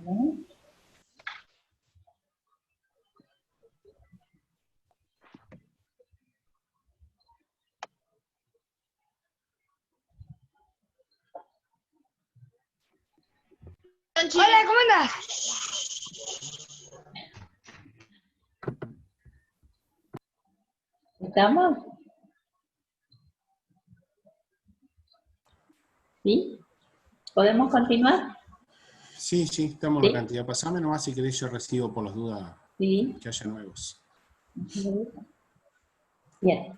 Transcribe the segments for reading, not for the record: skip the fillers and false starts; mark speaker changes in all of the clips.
Speaker 1: Hola, ¿cómo andás?
Speaker 2: ¿Estamos? ¿Sí? ¿Podemos continuar?
Speaker 3: Sí, estamos
Speaker 2: ¿Sí?
Speaker 3: la cantidad. Pasame nomás si querés, yo recibo por las dudas
Speaker 2: Sí.
Speaker 3: que haya nuevos.
Speaker 2: Bien.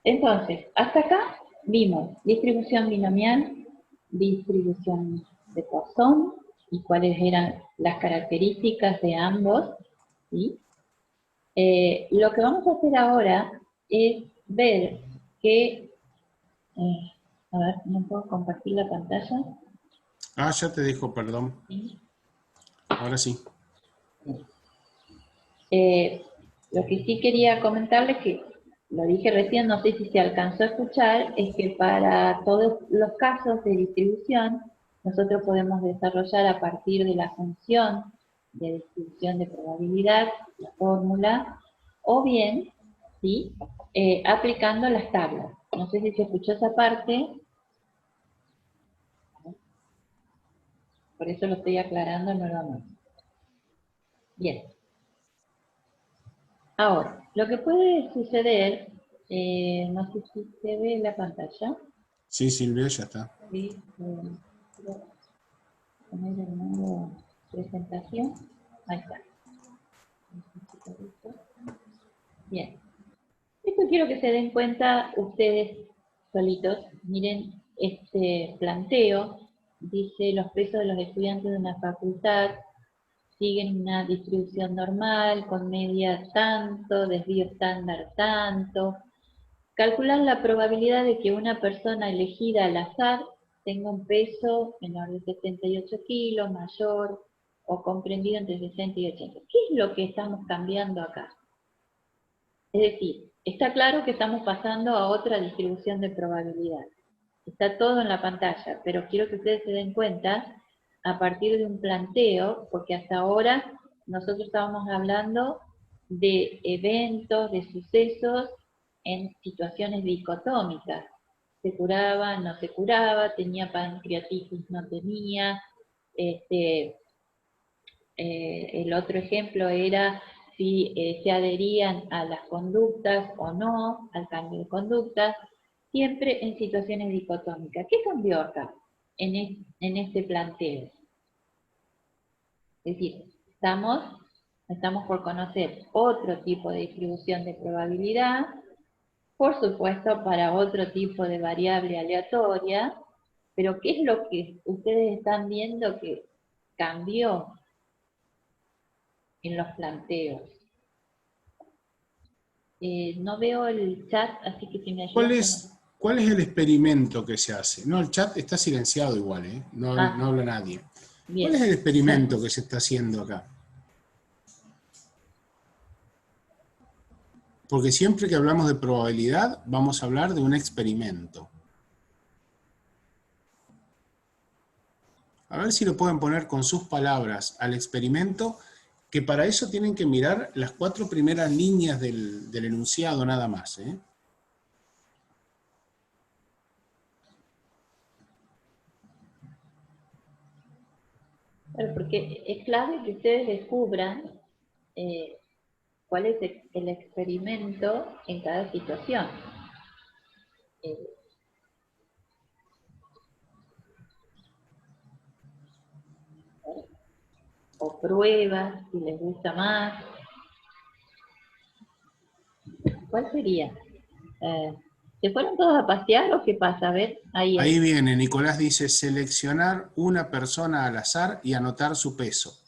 Speaker 2: Entonces, hasta acá vimos distribución binomial, distribución de Poisson y cuáles eran las características de ambos. ¿Sí? Lo que vamos a hacer ahora es ver que... a ver, ¿no puedo compartir la pantalla?
Speaker 3: Ah, ya te dejo, perdón.
Speaker 2: Sí.
Speaker 3: Ahora sí.
Speaker 2: Lo que sí quería comentarles, que lo dije recién, no sé si se alcanzó a escuchar, es que para todos los casos de distribución, nosotros podemos desarrollar a partir de la función de distribución de probabilidad, la fórmula, o bien, ¿sí? Aplicando las tablas. No sé si se escuchó esa parte, por eso lo estoy aclarando nuevamente. Bien. Ahora, lo que puede suceder, no sé si se ve la pantalla.
Speaker 3: Sí, Silvia, ya está.
Speaker 2: Sí, quiero poner de nuevo presentación. Ahí está. Bien. Esto quiero que se den cuenta ustedes solitos. Miren este planteo. Dice los pesos de los estudiantes de una facultad siguen una distribución normal, con media tanto, desvío estándar tanto. Calcular la probabilidad de que una persona elegida al azar tenga un peso menor de 78 kilos, mayor o comprendido entre 60 y 80. ¿Qué es lo que estamos cambiando acá? Es decir, está claro que estamos pasando a otra distribución de probabilidad. Está todo en la pantalla, pero quiero que ustedes se den cuenta a partir de un planteo, porque hasta ahora nosotros estábamos hablando de eventos, de sucesos en situaciones dicotómicas. Se curaba, no se curaba, tenía pancreatitis, no tenía. El otro ejemplo era si se adherían a las conductas o no, al cambio de conductas, siempre en situaciones dicotómicas. ¿Qué cambió acá en este planteo? Es decir, estamos por conocer otro tipo de distribución de probabilidad, por supuesto para otro tipo de variable aleatoria, pero ¿qué es lo que ustedes están viendo que cambió en los planteos? No veo el chat, así que si me ayudas...
Speaker 3: ¿Cuál es el experimento que se hace? No, el chat está silenciado igual, ¿eh? No habla nadie.
Speaker 2: Bien.
Speaker 3: ¿Cuál es el experimento que se está haciendo acá? Porque siempre que hablamos de probabilidad, vamos a hablar de un experimento. A ver si lo pueden poner con sus palabras al experimento, que para eso tienen que mirar las 4 primeras líneas del enunciado nada más, ¿eh?
Speaker 2: Bueno, porque es clave que ustedes descubran cuál es el experimento en cada situación. O pruebas, si les gusta más. ¿Cuál sería? ¿Se fueron todos a pasear o qué pasa? A ver,
Speaker 3: Ahí viene, Nicolás dice, seleccionar una persona al azar y anotar su peso.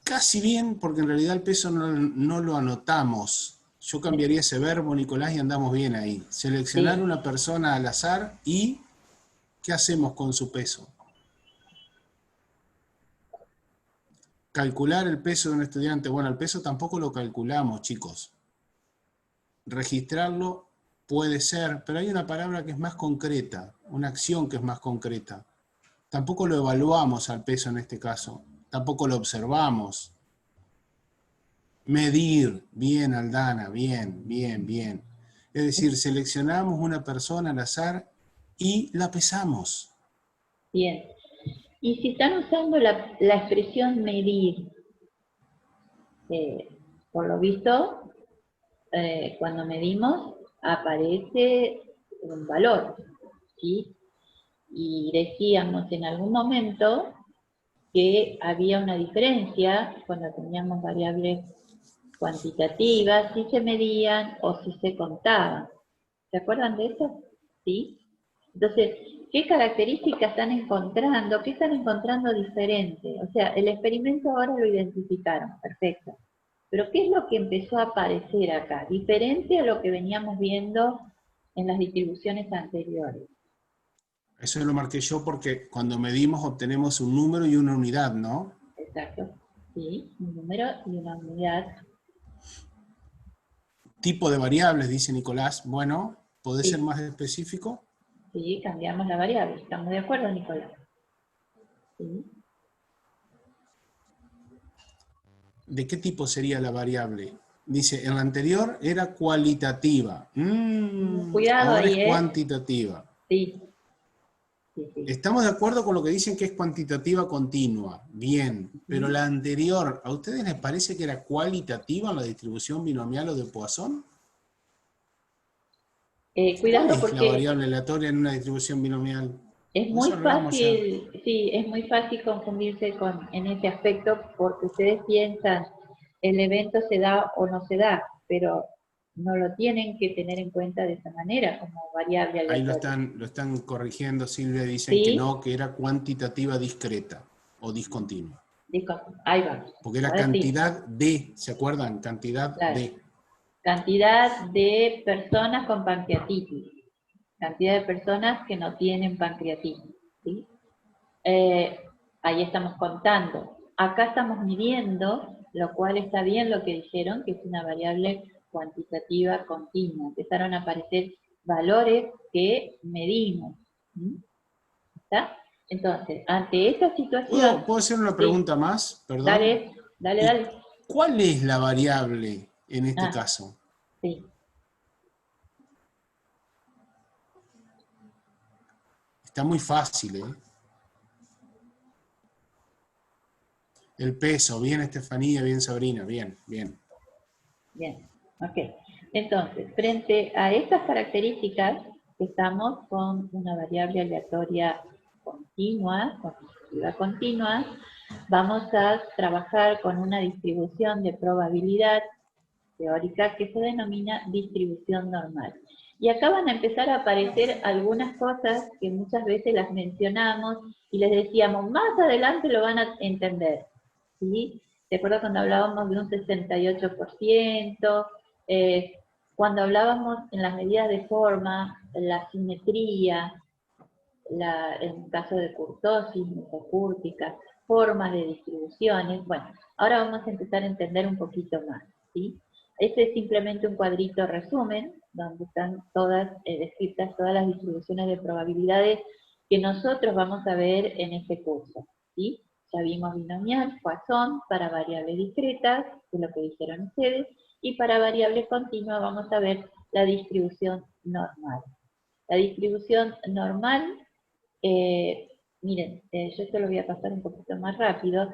Speaker 3: Casi bien, porque en realidad el peso no lo anotamos. Yo cambiaría ese verbo, Nicolás, y andamos bien ahí. Seleccionar una persona al azar y ¿qué hacemos con su peso? Calcular el peso de un estudiante. Bueno, el peso tampoco lo calculamos, chicos. Registrarlo puede ser, pero hay una palabra que es más concreta, una acción que es más concreta. Tampoco lo evaluamos al peso en este caso. Tampoco lo observamos. Medir, bien Aldana, bien, bien, bien. Es decir, seleccionamos una persona al azar y la pesamos.
Speaker 2: Bien. Y si están usando la expresión medir, por lo visto, cuando medimos aparece un valor, ¿sí? Y decíamos en algún momento que había una diferencia cuando teníamos variables cuantitativas, si se medían o si se contaban. ¿Se acuerdan de eso? ¿Sí? Entonces, ¿qué características están encontrando? ¿Qué están encontrando diferente? O sea, el experimento ahora lo identificaron, perfecto. Pero ¿qué es lo que empezó a aparecer acá? Diferente a lo que veníamos viendo en las distribuciones anteriores.
Speaker 3: Eso lo marqué yo porque cuando medimos obtenemos un número y una unidad, ¿no?
Speaker 2: Exacto. Sí, un número y una unidad.
Speaker 3: Tipo de variables, dice Nicolás. Bueno, ¿podés
Speaker 2: Sí.
Speaker 3: ser más específico?
Speaker 2: Sí, cambiamos la variable. ¿Estamos de acuerdo, Nicolás? Sí.
Speaker 3: ¿De qué tipo sería la variable? Dice, en la anterior era cualitativa.
Speaker 2: Cuidado
Speaker 3: Ahora es
Speaker 2: ahí, ¿eh?
Speaker 3: cuantitativa.
Speaker 2: Sí. Sí, sí.
Speaker 3: Estamos de acuerdo con lo que dicen que es cuantitativa continua. Bien, pero la anterior, ¿a ustedes les parece que era cualitativa en la distribución binomial o de Poisson? ¿Cuál
Speaker 2: Cuidado
Speaker 3: es la
Speaker 2: porque
Speaker 3: variable aleatoria en una distribución binomial?
Speaker 2: es
Speaker 3: Pues
Speaker 2: muy
Speaker 3: eso hablamos ya.
Speaker 2: fácil, sí, es muy fácil confundirse en ese aspecto porque ustedes piensan el evento se da o no se da, pero no lo tienen que tener en cuenta de esa manera como variable
Speaker 3: Ahí
Speaker 2: aleatoria.
Speaker 3: lo están corrigiendo, Silvia, dicen que
Speaker 2: ¿Sí?
Speaker 3: no, que era cuantitativa discreta o discontinua.
Speaker 2: Ahí vamos.
Speaker 3: Porque era
Speaker 2: Ahora sí,
Speaker 3: cantidad de, ¿se acuerdan? Cantidad
Speaker 2: claro.
Speaker 3: de.
Speaker 2: Cantidad de personas con pancreatitis. Cantidad de personas que no tienen pancreatitis. ¿Sí? Ahí estamos contando. Acá estamos midiendo, lo cual está bien lo que dijeron, que es una variable cuantitativa continua. Empezaron a aparecer valores que medimos. ¿Mm? ¿Está? Entonces, ante esta situación,
Speaker 3: ¿Puedo hacer una
Speaker 2: sí,
Speaker 3: pregunta más? Perdón.
Speaker 2: dale, dale,
Speaker 3: ¿Y
Speaker 2: dale.
Speaker 3: cuál es la variable en este
Speaker 2: Ah,
Speaker 3: caso?
Speaker 2: sí.
Speaker 3: Está muy fácil, ¿eh? El peso, bien Estefanía, bien Sabrina, bien, bien.
Speaker 2: Bien, ok. Entonces, frente a estas características, estamos con una variable aleatoria continua, cuantitativa continua, vamos a trabajar con una distribución de probabilidad teórica que se denomina distribución normal. Y acá van a empezar a aparecer algunas cosas que muchas veces las mencionamos y les decíamos, más adelante lo van a entender. ¿Sí? ¿De acuerdo cuando hablábamos de un 68%? Cuando hablábamos en las medidas de forma, la simetría, en caso de kurtosis, mesocúrtica, formas de distribuciones. Bueno, ahora vamos a empezar a entender un poquito más, ¿sí? Este es simplemente un cuadrito resumen, donde están todas descritas todas las distribuciones de probabilidades que nosotros vamos a ver en este curso, ¿sí? Ya vimos binomial, Poisson, para variables discretas, que es lo que dijeron ustedes, y para variables continuas vamos a ver la distribución normal. La distribución normal, miren, yo esto lo voy a pasar un poquito más rápido,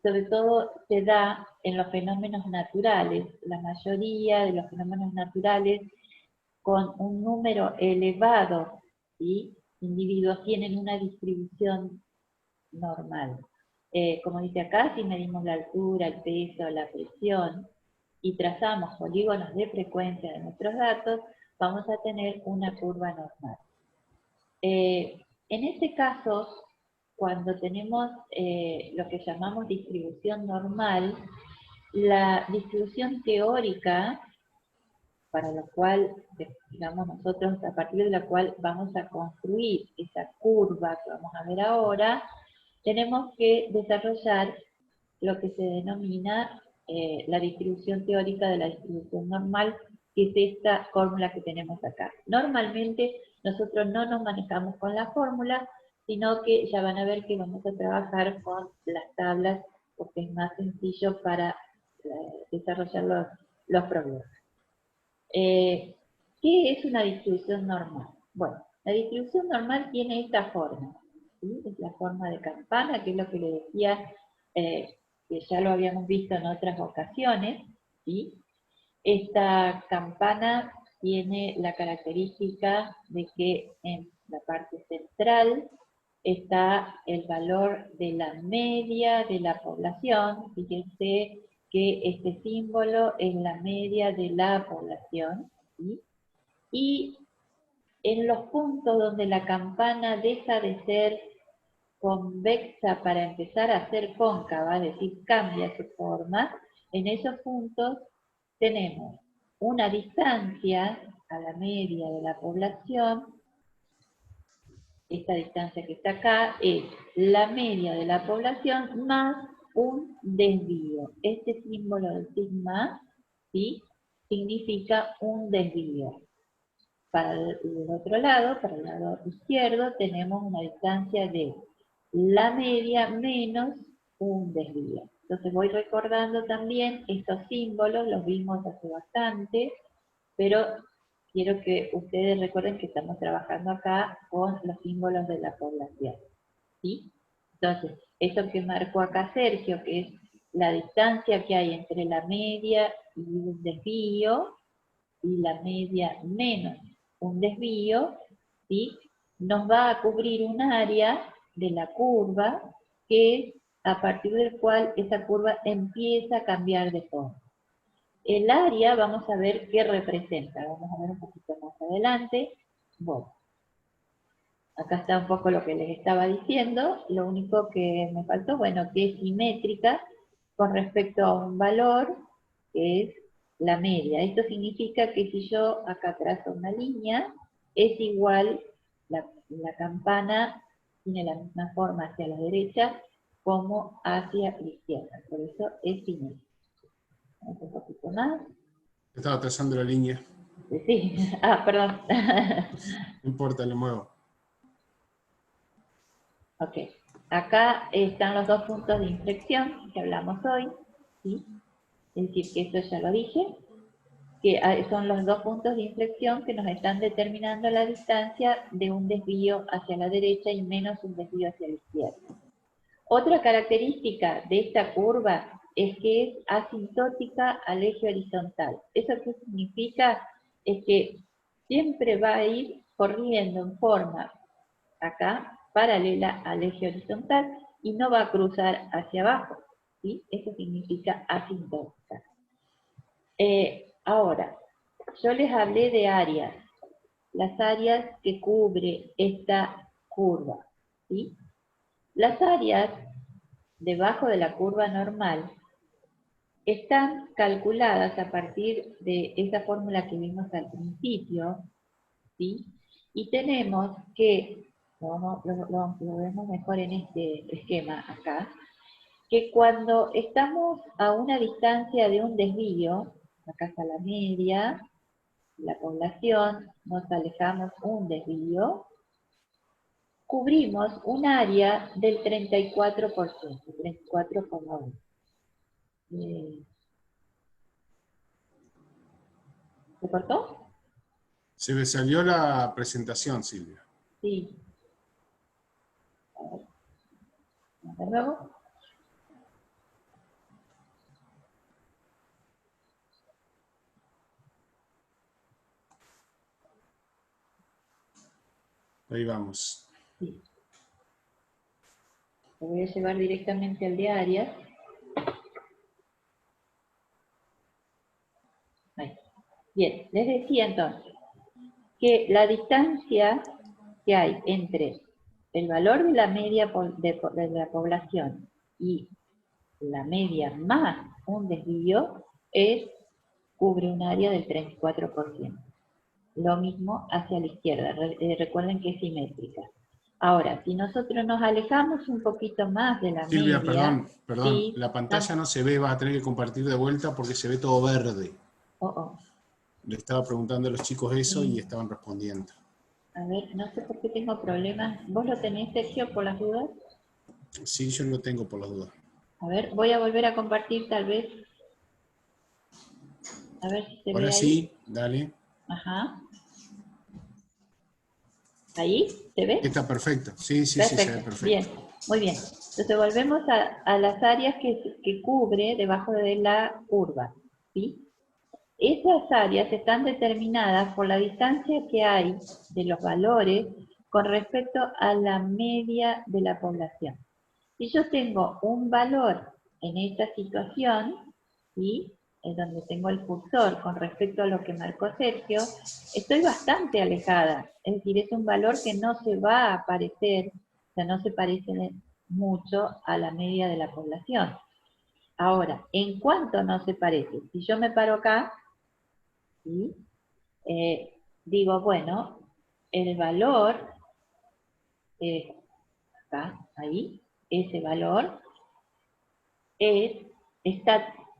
Speaker 2: sobre todo se da en los fenómenos naturales. La mayoría de los fenómenos naturales con un número elevado, ¿sí?, individuos tienen una distribución normal. Como dice acá, si medimos la altura, el peso, la presión y trazamos polígonos de frecuencia de nuestros datos, vamos a tener una curva normal. En este caso, cuando tenemos lo que llamamos distribución normal, la distribución teórica, para la cual, digamos nosotros, a partir de la cual vamos a construir esa curva que vamos a ver ahora, tenemos que desarrollar lo que se denomina la distribución teórica de la distribución normal, que es esta fórmula que tenemos acá. Normalmente nosotros no nos manejamos con la fórmula, sino que ya van a ver que vamos a trabajar con las tablas porque es más sencillo para desarrollar los problemas. ¿Qué es una distribución normal? Bueno, la distribución normal tiene esta forma, ¿sí? Es la forma de campana, que es lo que le decía, que ya lo habíamos visto en otras ocasiones, ¿sí? Esta campana tiene la característica de que en la parte central está el valor de la media de la población. Fíjense que este símbolo es la media de la población, ¿sí? Y en los puntos donde la campana deja de ser convexa para empezar a ser cóncava, es decir, cambia su forma, en esos puntos tenemos una distancia a la media de la población. Esta distancia que está acá es la media de la población más un desvío. Este símbolo del sigma, ¿sí?, significa un desvío. Para el otro lado, para el lado izquierdo, tenemos una distancia de la media menos un desvío. Entonces voy recordando también estos símbolos, los vimos hace bastante, pero quiero que ustedes recuerden que estamos trabajando acá con los símbolos de la población, ¿sí? Entonces, eso que marcó acá Sergio, que es la distancia que hay entre la media y un desvío, y la media menos un desvío, ¿sí?, nos va a cubrir un área de la curva que es a partir del cual esa curva empieza a cambiar de forma. El área, vamos a ver qué representa, vamos a ver un poquito más adelante. Bueno, acá está un poco lo que les estaba diciendo, lo único que me faltó, bueno, que es simétrica con respecto a un valor que es la media. Esto significa que si yo acá trazo una línea, es igual, la campana tiene la misma forma hacia la derecha como hacia la izquierda, por eso es simétrica. Vamos un poquito más.
Speaker 3: Estaba trazando la línea.
Speaker 2: Sí, perdón.
Speaker 3: No importa, lo muevo.
Speaker 2: Ok, acá están los dos puntos de inflexión que hablamos hoy, ¿sí? Es decir, que eso ya lo dije, que son los dos puntos de inflexión que nos están determinando la distancia de un desvío hacia la derecha y menos un desvío hacia la izquierda. Otra característica de esta curva es que es asintótica al eje horizontal. ¿Eso qué significa? Es que siempre va a ir corriendo en forma, acá, paralela al eje horizontal y no va a cruzar hacia abajo, ¿sí? Eso significa asintótica. Ahora, yo les hablé de áreas, las áreas que cubre esta curva, ¿sí? Las áreas debajo de la curva normal están calculadas a partir de esa fórmula que vimos al principio, ¿sí? Y tenemos que, lo vemos mejor en este esquema acá, que cuando estamos a una distancia de un desvío, acá está la media, la población, nos alejamos un desvío, cubrimos un área del 34%, 34,1. ¿Se cortó?
Speaker 3: Se me salió la presentación, Silvia.
Speaker 2: Sí. A ver. De nuevo.
Speaker 3: Ahí vamos.
Speaker 2: Sí. Lo voy a llevar directamente al de áreas. Ahí. Bien, les decía entonces que la distancia que hay entre el valor de la media de la población y la media más un desvío cubre un área del 34%. Lo mismo hacia la izquierda, recuerden que es simétrica. Ahora, si nosotros nos alejamos un poquito más de la
Speaker 3: Silvia,
Speaker 2: media...
Speaker 3: perdón,
Speaker 2: sí,
Speaker 3: la pantalla no se ve, vas a tener que compartir de vuelta porque se ve todo verde.
Speaker 2: Oh.
Speaker 3: Le estaba preguntando a los chicos eso y
Speaker 2: Sí.
Speaker 3: estaban respondiendo.
Speaker 2: A ver, no sé por qué tengo problemas. ¿Vos lo tenés, Sergio, por las dudas?
Speaker 3: Sí, yo lo tengo por las dudas.
Speaker 2: A ver, voy a volver a compartir tal vez. A ver si se ve
Speaker 3: Ahora
Speaker 2: ahí.
Speaker 3: sí, dale.
Speaker 2: Ajá. ¿Ahí? ¿Se ve?
Speaker 3: Está perfecto. Sí, sí, sí, se ve
Speaker 2: Perfecto. Bien,
Speaker 3: perfecto.
Speaker 2: muy bien. Entonces volvemos a las áreas que cubre debajo de la curva. ¿Sí? Esas áreas están determinadas por la distancia que hay de los valores con respecto a la media de la población. Si yo tengo un valor en esta situación, ¿sí?, en donde tengo el cursor con respecto a lo que marcó Sergio, estoy bastante alejada. Es decir, es un valor que no se va a aparecer, o sea, no se parece mucho a la media de la población. Ahora, ¿en cuánto no se parece? Si yo me paro acá, ¿sí?, digo, bueno, el valor es acá, ahí, ese valor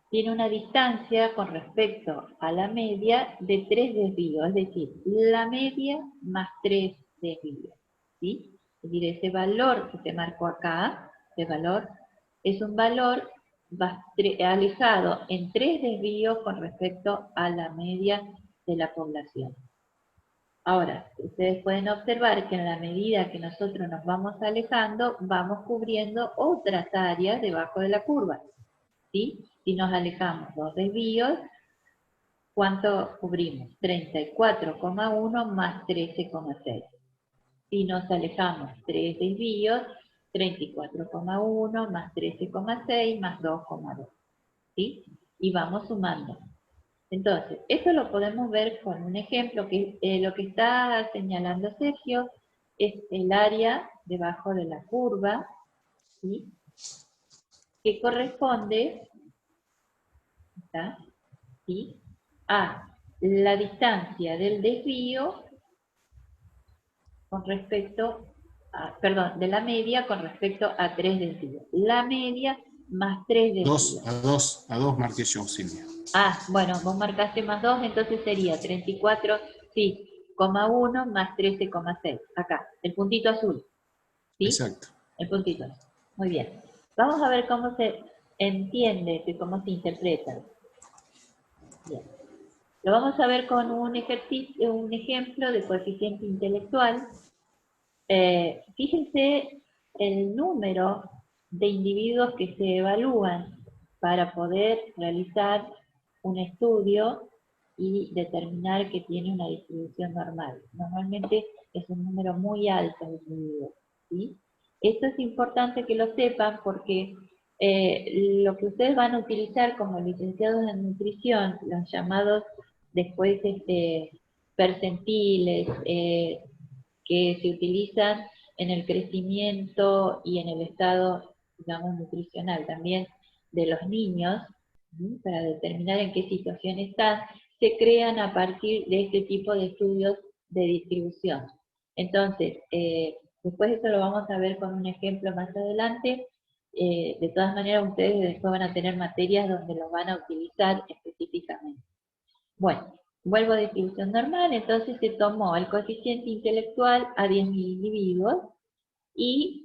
Speaker 2: tiene una distancia con respecto a la media de 3 desvíos, es decir, la media más 3 desvíos, ¿sí? Es decir, ese valor que se marcó acá, ese valor, es un valor alejado en 3 desvíos con respecto a la media de la población. Ahora, ustedes pueden observar que en la medida que nosotros nos vamos alejando, vamos cubriendo otras áreas debajo de la curva, ¿sí? Si nos alejamos 2 desvíos, ¿cuánto cubrimos? 34,1 más 13,6. Si nos alejamos 3 desvíos, 34,1 más 13,6 más 2,2. ¿Sí? Y vamos sumando. Entonces, esto lo podemos ver con un ejemplo, que lo que está señalando Sergio es el área debajo de la curva, ¿sí?, que corresponde, ¿está?, ¿sí?, a la distancia del desvío con respecto a, perdón, de la media con respecto a 3 desvíos. La media más 3 desvíos.
Speaker 3: A dos marqué yo, Silvia.
Speaker 2: Ah, bueno, vos marcaste más 2, entonces sería 34, sí, 1 más 13,6. Acá, el puntito azul. ¿Sí?
Speaker 3: Exacto.
Speaker 2: El puntito azul. Muy bien. Vamos a ver cómo se entiende, cómo se interpreta. Bien. Lo vamos a ver con un ejercicio, un ejemplo de coeficiente intelectual. Fíjense el número de individuos que se evalúan para poder realizar un estudio y determinar que tiene una distribución normal. Normalmente es un número muy alto de individuos, ¿sí? Esto es importante que lo sepan porque lo que ustedes van a utilizar como licenciados en nutrición, los llamados después percentiles, que se utilizan en el crecimiento y en el estado, digamos, nutricional también de los niños, ¿sí?, para determinar en qué situación están, se crean a partir de este tipo de estudios de distribución. Entonces, después eso lo vamos a ver con un ejemplo más adelante. De todas maneras, ustedes después van a tener materias donde lo van a utilizar específicamente. Bueno, vuelvo a distribución normal, entonces se tomó el coeficiente intelectual a 10.000 individuos y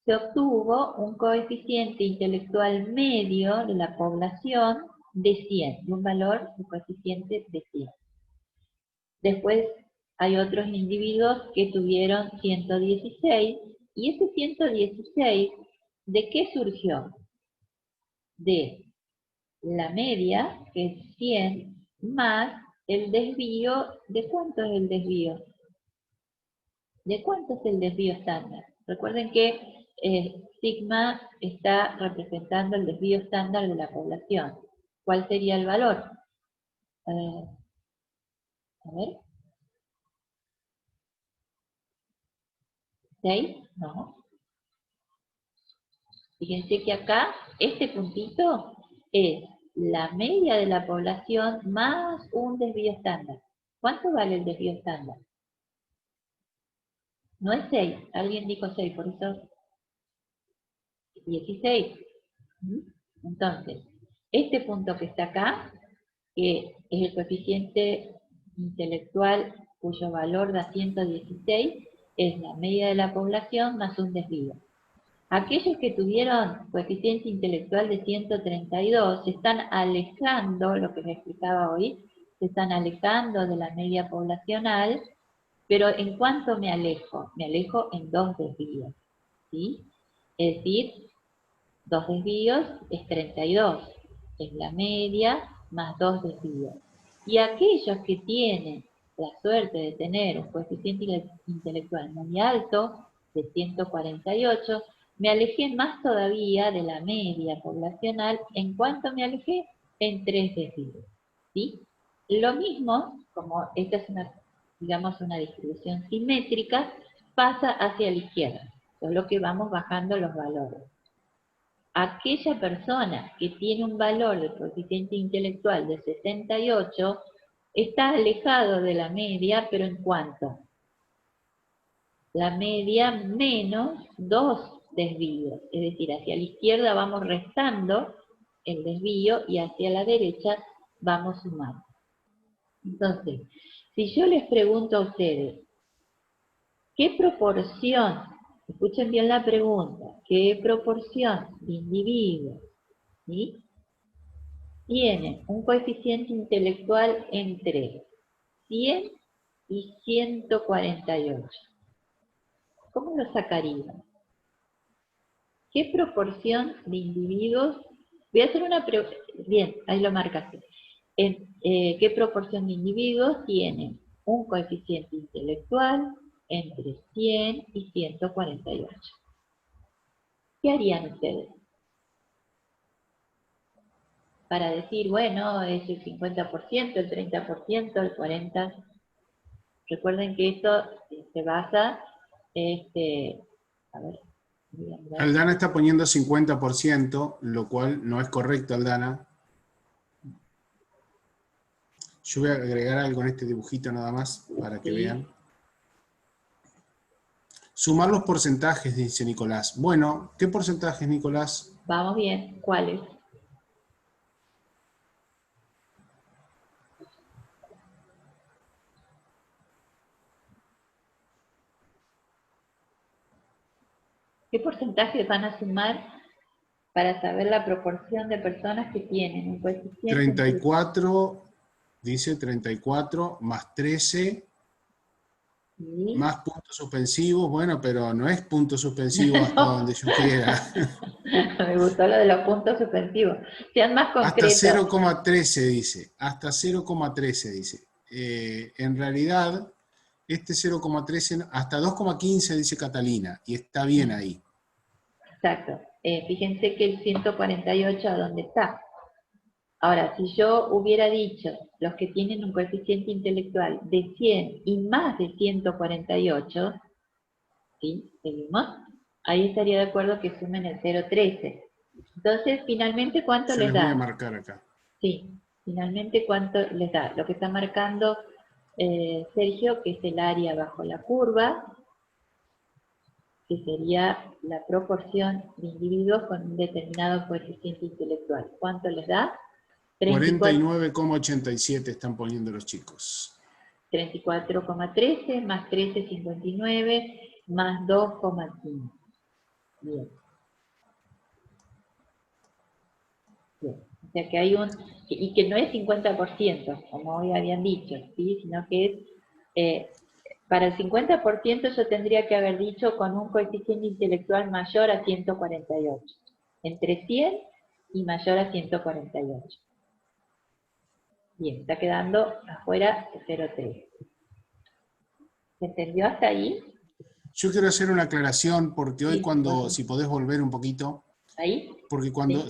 Speaker 2: se obtuvo un coeficiente intelectual medio de la población de 100, de un valor de coeficiente de 100. Después hay otros individuos que tuvieron 116, y ese 116, ¿de qué surgió? De la media, que es 100, más el desvío. ¿De cuánto es el desvío? ¿De cuánto es el desvío estándar? Recuerden que sigma está representando el desvío estándar de la población. ¿Cuál sería el valor? A ver. ¿6? No. Fíjense que acá, este puntito es la media de la población más un desvío estándar. ¿Cuánto vale el desvío estándar? No es 6, alguien dijo 6, por eso 16. Entonces, este punto que está acá, que es el coeficiente intelectual cuyo valor da 116, es la media de la población más un desvío. Aquellos que tuvieron coeficiente intelectual de 132 se están alejando, lo que les explicaba hoy, se están alejando de la media poblacional, pero ¿en cuánto me alejo? Me alejo en 2 desvíos, ¿sí? Es decir, 2 desvíos es 32, es la media más 2 desvíos. Y aquellos que tienen la suerte de tener un coeficiente intelectual muy alto, de 148, me alejé más todavía de la media poblacional. ¿En cuánto me alejé? En 3 desvíos, ¿sí? Lo mismo, como esta es una, digamos, una distribución simétrica, pasa hacia la izquierda, solo que vamos bajando los valores. Aquella persona que tiene un valor de coeficiente intelectual de 68 está alejado de la media, pero ¿en cuánto? La media menos 2 desvíos, es decir, hacia la izquierda vamos restando el desvío y hacia la derecha vamos sumando. Entonces, si yo les pregunto a ustedes, ¿qué proporción, escuchen bien la pregunta, qué proporción de individuos, ¿sí?, tienen un coeficiente intelectual entre 100 y 148? ¿Cómo lo sacarían? ¿Qué proporción de individuos? Voy a hacer una pregunta. Bien, ahí lo marcaste. ¿Qué proporción de individuos tienen un coeficiente intelectual entre 100 y 148? ¿Qué harían ustedes? Para decir, bueno, es el 50%, el 30%, el 40%. Recuerden que esto se basa, a ver,
Speaker 3: Aldana está poniendo 50%, lo cual no es correcto, Aldana. Yo voy a agregar algo en este dibujito nada más, para que vean. Sumar los porcentajes, dice Nicolás. Bueno, ¿qué porcentajes, Nicolás?
Speaker 2: Vamos bien, ¿cuáles? ¿Qué porcentajes van a sumar para saber la proporción de personas que tienen un coeficiente?
Speaker 3: 34, dice 34, más 13, ¿sí?, más puntos suspensivos. Bueno, pero no es punto suspensivo hasta donde yo quiera.
Speaker 2: Me gustó lo de los puntos suspensivos. Sean más concretos.
Speaker 3: Hasta 0,13 dice, hasta 0,13 dice. En realidad, este 0,13, hasta 2,15 dice Catalina, y está bien ahí.
Speaker 2: Exacto. Fíjense que el 148, ¿a dónde está? Ahora, si yo hubiera dicho los que tienen un coeficiente intelectual de 100 y más de 148, ¿sí? ¿Seguimos? Ahí estaría de acuerdo que sumen el 0,13. Entonces, finalmente, ¿cuánto les da?
Speaker 3: Yo les voy a marcar acá.
Speaker 2: Sí, finalmente, ¿cuánto les da? Lo que está marcando Sergio, que es el área bajo la curva, que sería la proporción de individuos con un determinado coeficiente intelectual. ¿Cuánto les da?
Speaker 3: 49,87 están poniendo los chicos.
Speaker 2: 34,13 más 13,59 más 2,15. Bien. Bien. O sea que hay y que no es 50%, como hoy habían dicho, ¿sí?, sino que es, para el 50% yo tendría que haber dicho con un coeficiente intelectual mayor a 148. Entre 100 y mayor a 148. Bien, está quedando afuera de 0,3. ¿Se entendió hasta ahí?
Speaker 3: Yo quiero hacer una aclaración, porque hoy si podés volver un poquito.
Speaker 2: ¿Ahí?
Speaker 3: Porque cuando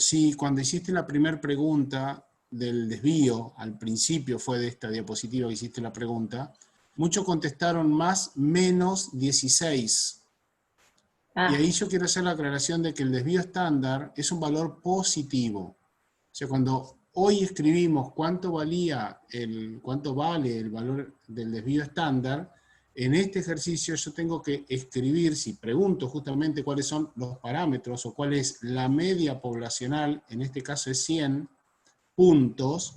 Speaker 3: hiciste la primera pregunta del desvío, al principio fue de esta diapositiva que hiciste la pregunta, muchos contestaron más menos 16. Y ahí yo quiero hacer la aclaración de que el desvío estándar es un valor positivo. O sea, cuando hoy escribimos cuánto vale el valor del desvío estándar, en este ejercicio yo tengo que escribir, si pregunto justamente cuáles son los parámetros o cuál es la media poblacional, en este caso es 100 puntos,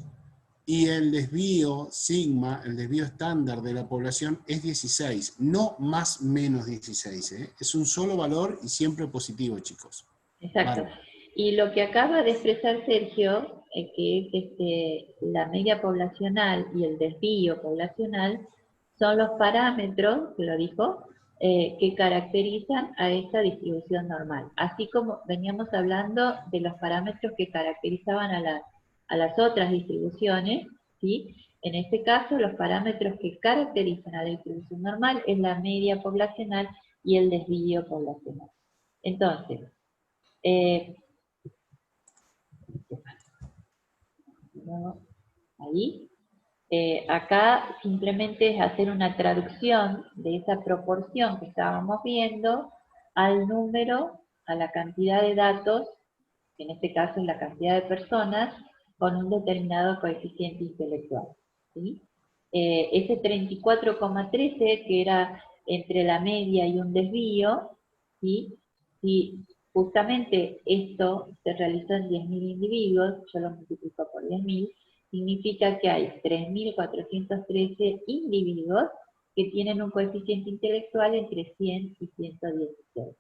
Speaker 3: Y el desvío sigma, el desvío estándar de la población es 16, no más menos 16, ¿eh? Es un solo valor y siempre positivo, chicos.
Speaker 2: Exacto.
Speaker 3: Bárbaro.
Speaker 2: Y lo que acaba de expresar Sergio, que es la media poblacional y el desvío poblacional, son los parámetros, que lo dijo, que caracterizan a esta distribución normal. Así como veníamos hablando de los parámetros que caracterizaban a las otras distribuciones, ¿sí? En este caso, los parámetros que caracterizan a la distribución normal es la media poblacional y el desvío poblacional. Entonces, ahí. Acá simplemente es hacer una traducción de esa proporción que estábamos viendo al número, a la cantidad de datos, que en este caso es la cantidad de personas, con un determinado coeficiente intelectual. ¿Sí? Ese 34,13, que era entre la media y un desvío, ¿sí? Si justamente esto se realizó en 10.000 individuos, yo lo multiplico por 10.000, significa que hay 3.413 individuos que tienen un coeficiente intelectual entre 100 y 116.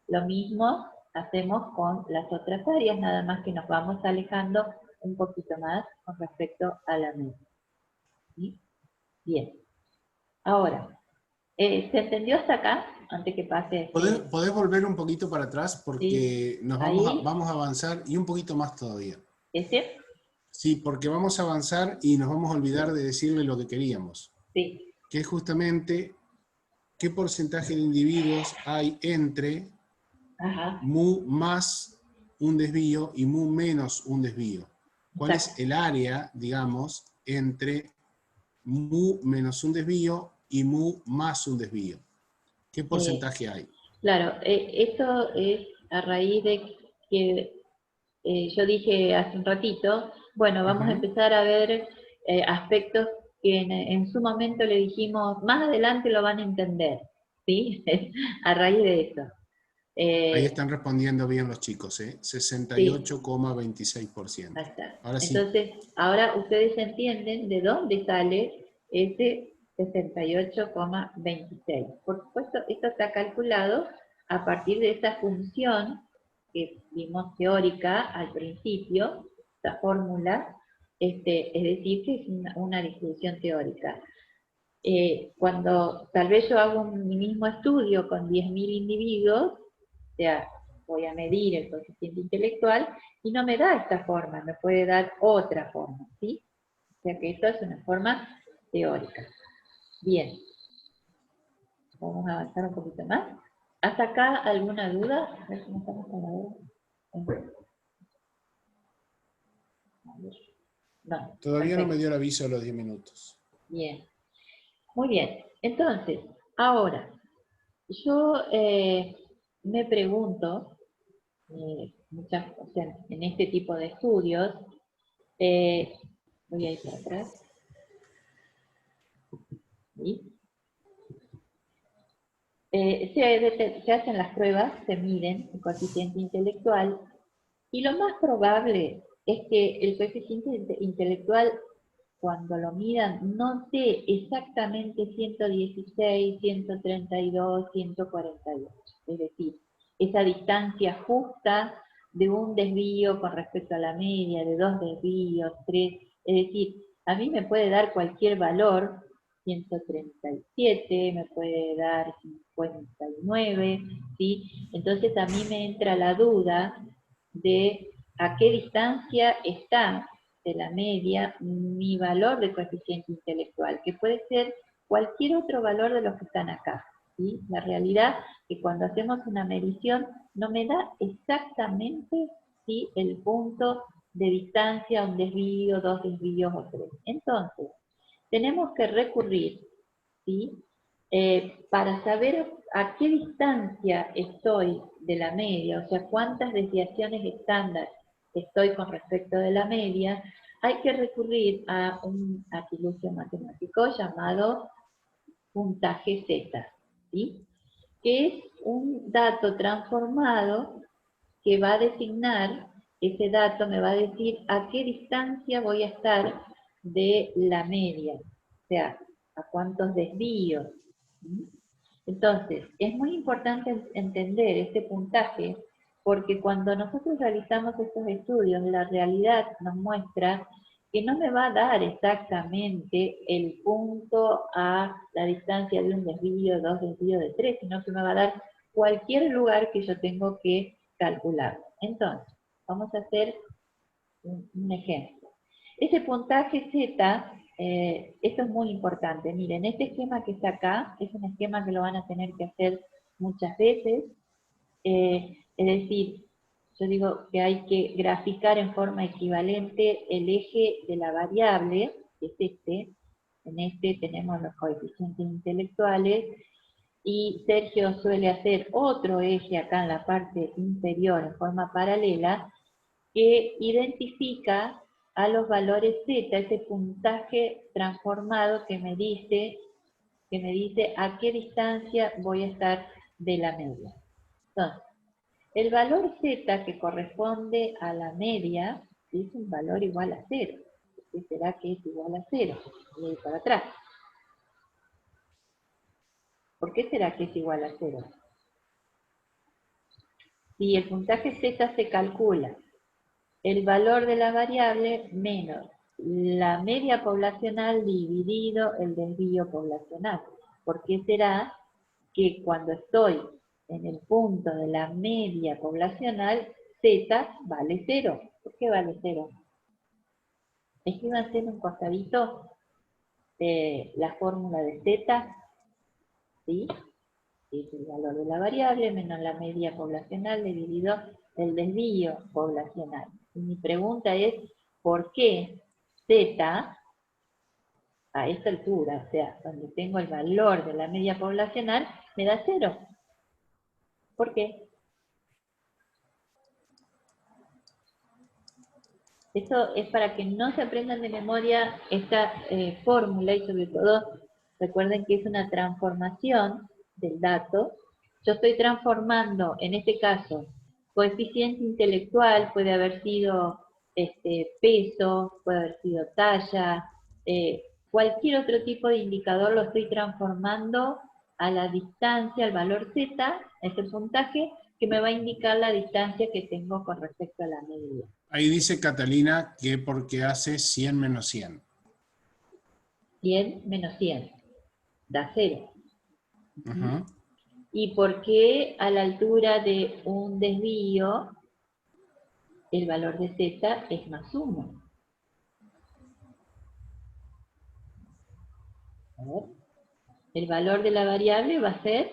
Speaker 2: Lo mismo hacemos con las otras áreas, nada más que nos vamos alejando un poquito más con respecto a la media. ¿Sí? Bien. Ahora, ¿se entendió hasta acá? Antes que pase.
Speaker 3: ¿Podés volver un poquito para atrás?
Speaker 2: Sí.
Speaker 3: Porque nos
Speaker 2: Ahí.
Speaker 3: vamos a avanzar y un poquito más todavía.
Speaker 2: ¿Ese?
Speaker 3: Sí, porque vamos a avanzar y nos vamos a olvidar de decirle lo que queríamos.
Speaker 2: Sí.
Speaker 3: Que es justamente qué porcentaje de individuos hay entre
Speaker 2: Ajá.
Speaker 3: mu más un desvío y mu menos un desvío. ¿Cuál es el área, digamos, entre mu menos un desvío y mu más un desvío? ¿Qué porcentaje hay?
Speaker 2: Claro, esto es a raíz de que yo dije hace un ratito, bueno, vamos a empezar a ver aspectos que en su momento le dijimos, más adelante lo van a entender, ¿sí? A raíz de eso.
Speaker 3: Ahí están respondiendo bien los chicos, ¿eh?
Speaker 2: Sí,
Speaker 3: 68,26%.
Speaker 2: ahí está.
Speaker 3: Ahora sí.
Speaker 2: Entonces, ahora ustedes entienden de dónde sale ese 68,26. Por supuesto, esto está calculado a partir de esa función que vimos teórica al principio, esta fórmula, es decir, que es una distribución teórica. Cuando tal vez yo hago un mismo estudio con 10.000 individuos, o sea, voy a medir el coeficiente intelectual y no me da esta forma, me puede dar otra forma, ¿sí? O sea que esto es una forma teórica. Bien, vamos a avanzar un poquito más. ¿Hasta acá alguna duda? A ver cómo estamos con la duda. No,
Speaker 3: Todavía no me
Speaker 2: perfecto.
Speaker 3: dio el aviso de los 10 minutos.
Speaker 2: Bien, muy bien. Entonces, ahora, yo me pregunto, o sea, en este tipo de estudios, voy a ir para atrás. ¿Sí? Se hacen las pruebas, se miden el coeficiente intelectual, y lo más probable es que el coeficiente intelectual, cuando lo midan, no dé exactamente 116, 132, 148. Es decir, esa distancia justa de un desvío con respecto a la media, de 2 desvíos, 3. Es decir, a mí me puede dar cualquier valor, 137, me puede dar 59, ¿sí? Entonces a mí me entra la duda de a qué distancia está de la media mi valor de coeficiente intelectual, que puede ser cualquier otro valor de los que están acá. ¿Sí? La realidad es que cuando hacemos una medición no me da exactamente, ¿sí?, el punto de distancia, un desvío, 2 desvíos o 3. Entonces, tenemos que recurrir, ¿sí?, para saber a qué distancia estoy de la media, o sea, cuántas desviaciones estándar estoy con respecto de la media, hay que recurrir a un artilugio matemático llamado puntaje Z, ¿sí?, que es un dato transformado que va a designar, ese dato me va a decir a qué distancia voy a estar de la media, o sea, a cuántos desvíos. Entonces, es muy importante entender este puntaje, porque cuando nosotros realizamos estos estudios, la realidad nos muestra que no me va a dar exactamente el punto a la distancia de un desvío, dos desvíos de tres, sino que me va a dar cualquier lugar que yo tengo que calcular. Entonces, vamos a hacer un ejemplo. Ese puntaje Z, esto es muy importante. Miren, este esquema que está acá es un esquema que lo van a tener que hacer muchas veces. Es decir, yo digo que hay que graficar en forma equivalente el eje de la variable, que es este. En este tenemos los coeficientes intelectuales, y Sergio suele hacer otro eje acá en la parte inferior en forma paralela, que identifica a los valores Z, ese puntaje transformado que me dice a qué distancia voy a estar de la media. Entonces, el valor Z que corresponde a la media es un valor igual a 0. ¿Qué será que es igual a 0? Y ahí para atrás. ¿Por qué será que es igual a 0? Si el puntaje Z se calcula el valor de la variable menos la media poblacional dividido el desvío poblacional. ¿Por qué será que cuando estoy en el punto de la media poblacional, Z vale 0? ¿Por qué vale 0? Escríbanse en un costadito la fórmula de Z, ¿sí? Es el valor de la variable menos la media poblacional dividido el desvío poblacional. Y mi pregunta es, ¿por qué Z, a esta altura, o sea, donde tengo el valor de la media poblacional, me da 0? ¿Por qué? Eso es para que no se aprendan de memoria esta fórmula, y sobre todo recuerden que es una transformación del dato. Yo estoy transformando, en este caso, coeficiente intelectual, puede haber sido peso, puede haber sido talla, cualquier otro tipo de indicador lo estoy transformando a la distancia, al valor Z, ese puntaje, que me va a indicar la distancia que tengo con respecto a la media.
Speaker 3: Ahí dice Catalina que porque hace 100 menos 100.
Speaker 2: 100 menos 100, da 0.
Speaker 3: Uh-huh.
Speaker 2: ¿Y por qué a la altura de un desvío el valor de Z es más 1? A ver. El valor de la variable va a ser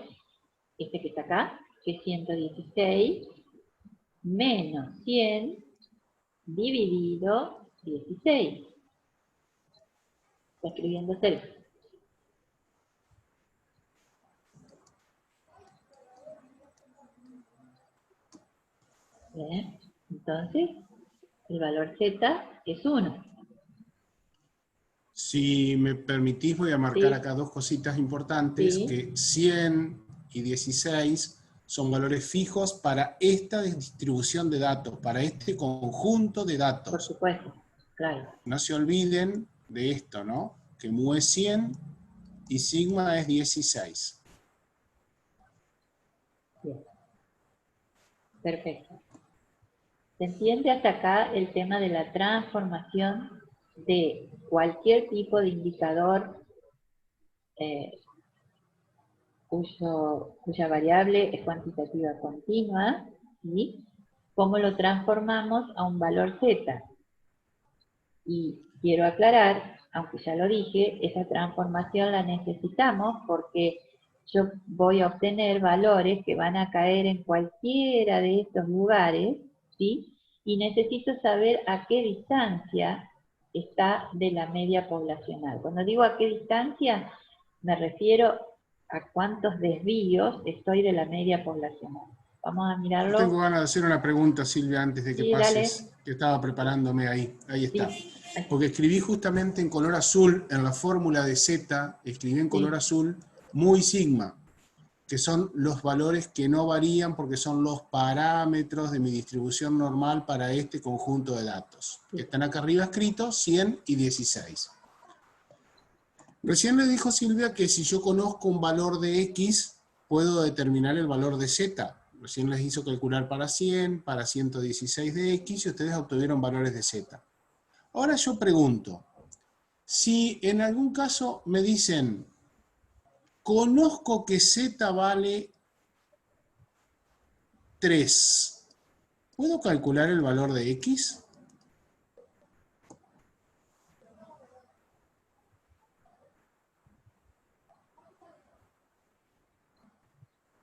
Speaker 2: este que está acá, que es 116, menos 100 dividido 16. Está escribiendo 0. Bien, entonces el valor Z es 1.
Speaker 3: Si me permitís, voy a marcar
Speaker 2: Sí.
Speaker 3: acá dos cositas importantes,
Speaker 2: Sí.
Speaker 3: que 100 y 16 son valores fijos para esta distribución de datos, para este conjunto de datos.
Speaker 2: Por supuesto, claro.
Speaker 3: No se olviden de esto, ¿no? Que mu es 100 y sigma es 16.
Speaker 2: Bien. Perfecto. ¿Se entiende hasta acá el tema de la transformación de cualquier tipo de indicador cuya variable es cuantitativa continua? ¿Sí? ¿Cómo lo transformamos a un valor Z? Y quiero aclarar, aunque ya lo dije, esa transformación la necesitamos porque yo voy a obtener valores que van a caer en cualquiera de estos lugares, ¿sí? Y necesito saber a qué distancia está de la media poblacional. Cuando digo a qué distancia, me refiero a cuántos desvíos estoy de la media poblacional. Vamos a mirarlo.
Speaker 3: Yo tengo ganas de hacer una pregunta, Silvia, antes de que pases,
Speaker 2: dale.
Speaker 3: que estaba preparándome ahí. Ahí está.
Speaker 2: Sí.
Speaker 3: Porque escribí justamente en color azul, en la fórmula de Z, escribí en color azul, mu y sigma. que son los valores que no varían porque son los parámetros de mi distribución normal para este conjunto de datos. Que están acá arriba escritos, 100 y 16. Recién le dijo Silvia que si yo conozco un valor de X, puedo determinar el valor de Z. Recién les hizo calcular para 100, para 116 de X, y ustedes obtuvieron valores de Z. Ahora yo pregunto, si en algún caso me dicen, conozco que Z vale 3, ¿puedo calcular el valor de X?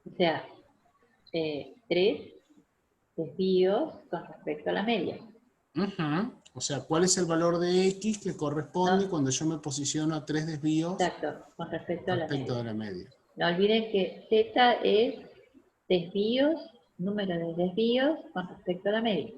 Speaker 2: O sea, 3 desvíos con respecto a la media.
Speaker 3: O sea, ¿cuál es el valor de X que corresponde
Speaker 2: No.
Speaker 3: cuando yo me posiciono a 3 desvíos
Speaker 2: Exacto, con respecto a la
Speaker 3: respecto
Speaker 2: media.
Speaker 3: de la media?
Speaker 2: No olviden que Z es desvíos, número de desvíos con respecto a la media.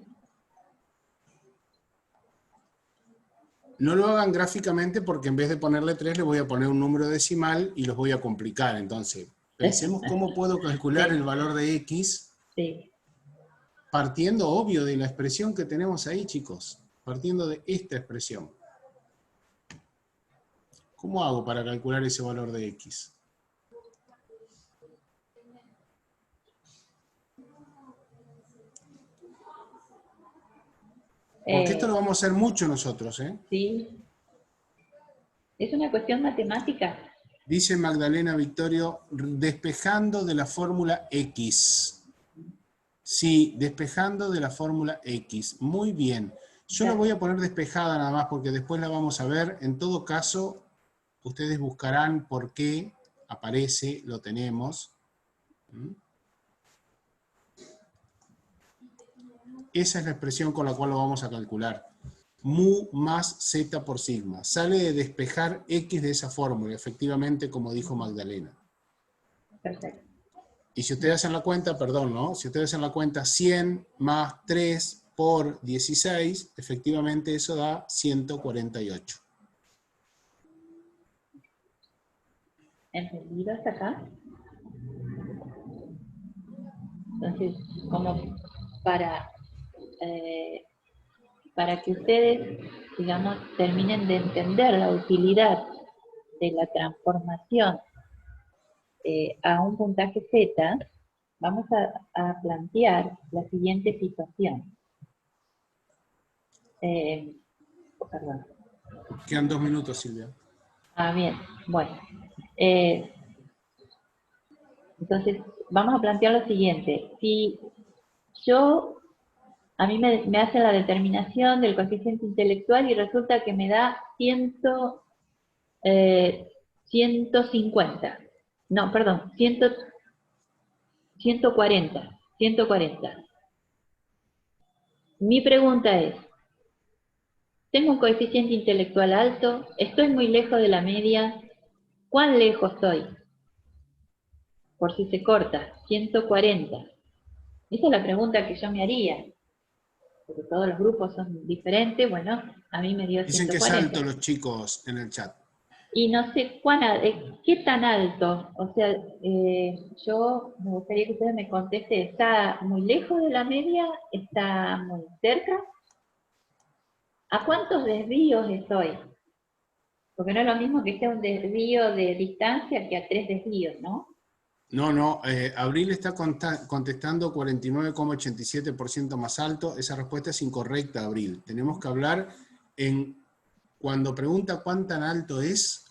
Speaker 3: No lo hagan gráficamente porque en vez de ponerle 3 le voy a poner un número decimal y los voy a complicar. Entonces, pensemos cómo puedo calcular
Speaker 2: Sí.
Speaker 3: el valor de X
Speaker 2: Sí.
Speaker 3: partiendo, obvio, de la expresión que tenemos ahí, chicos. Partiendo de esta expresión. ¿Cómo hago para calcular ese valor de X? Porque esto lo vamos a hacer mucho nosotros, ¿eh?
Speaker 2: Sí. Es una cuestión matemática.
Speaker 3: Dice Magdalena Victorio, despejando de la fórmula X. Sí, despejando de la fórmula X. Muy bien. Yo la voy a poner despejada nada más porque después la vamos a ver. En todo caso, ustedes buscarán por qué aparece, lo tenemos. Esa es la expresión con la cual lo vamos a calcular. Mu más z por sigma. Sale de despejar X de esa fórmula, efectivamente, como dijo Magdalena.
Speaker 2: Perfecto.
Speaker 3: Y si ustedes hacen la cuenta, perdón, ¿no? Si ustedes hacen la cuenta 100 más 3 por 16, efectivamente eso da 148.
Speaker 2: ¿Entendido hasta acá? Entonces, como para que ustedes, digamos, terminen de entender la utilidad de la transformación a un puntaje Z, vamos a plantear la siguiente situación. Perdón.
Speaker 3: Quedan 2 minutos, Silvia.
Speaker 2: Bien, bueno. Entonces, vamos a plantear lo siguiente. Si a mí me hace la determinación del coeficiente intelectual y resulta que me da 150. No, perdón, 140. Mi pregunta es, ¿tengo un coeficiente intelectual alto? ¿Estoy muy lejos de la media? ¿Cuán lejos estoy? Por si se corta, 140. Esa es la pregunta que yo me haría. Porque todos los grupos son diferentes, bueno, a mí me dio
Speaker 3: Dicen que es
Speaker 2: 140.
Speaker 3: alto los chicos en el chat.
Speaker 2: Y no sé qué tan alto, o sea, yo me gustaría que ustedes me contesten, ¿está muy lejos de la media? ¿Está muy cerca? ¿A cuántos desvíos estoy? Porque no es lo mismo que sea un desvío de distancia que a 3 desvíos, ¿no?
Speaker 3: No, Abril está contestando 49,87% más alto. Esa respuesta es incorrecta, Abril. Tenemos que hablar cuando pregunta cuán alto es,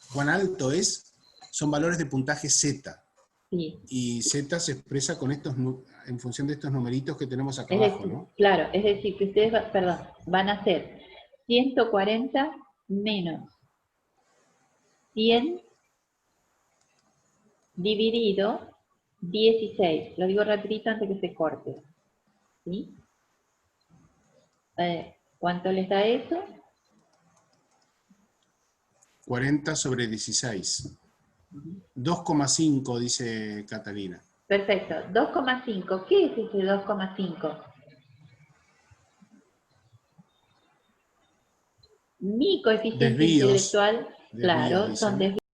Speaker 3: son valores de puntaje Z.
Speaker 2: Sí.
Speaker 3: Y Z se expresa con en función de estos numeritos que tenemos acá
Speaker 2: Es
Speaker 3: abajo,
Speaker 2: decir,
Speaker 3: ¿no?
Speaker 2: claro, es decir, que ustedes van a hacer 140 menos 100 dividido 16. Lo digo rapidito antes que se corte. ¿Sí? ¿Cuánto les da eso?
Speaker 3: 40 sobre 16. 2,5 dice Catalina.
Speaker 2: Perfecto. 2,5. ¿Qué es ese 2,5? Mi coeficiente
Speaker 3: Desvíos.
Speaker 2: intelectual, claro,
Speaker 3: Desvíos,
Speaker 2: son
Speaker 3: dicen.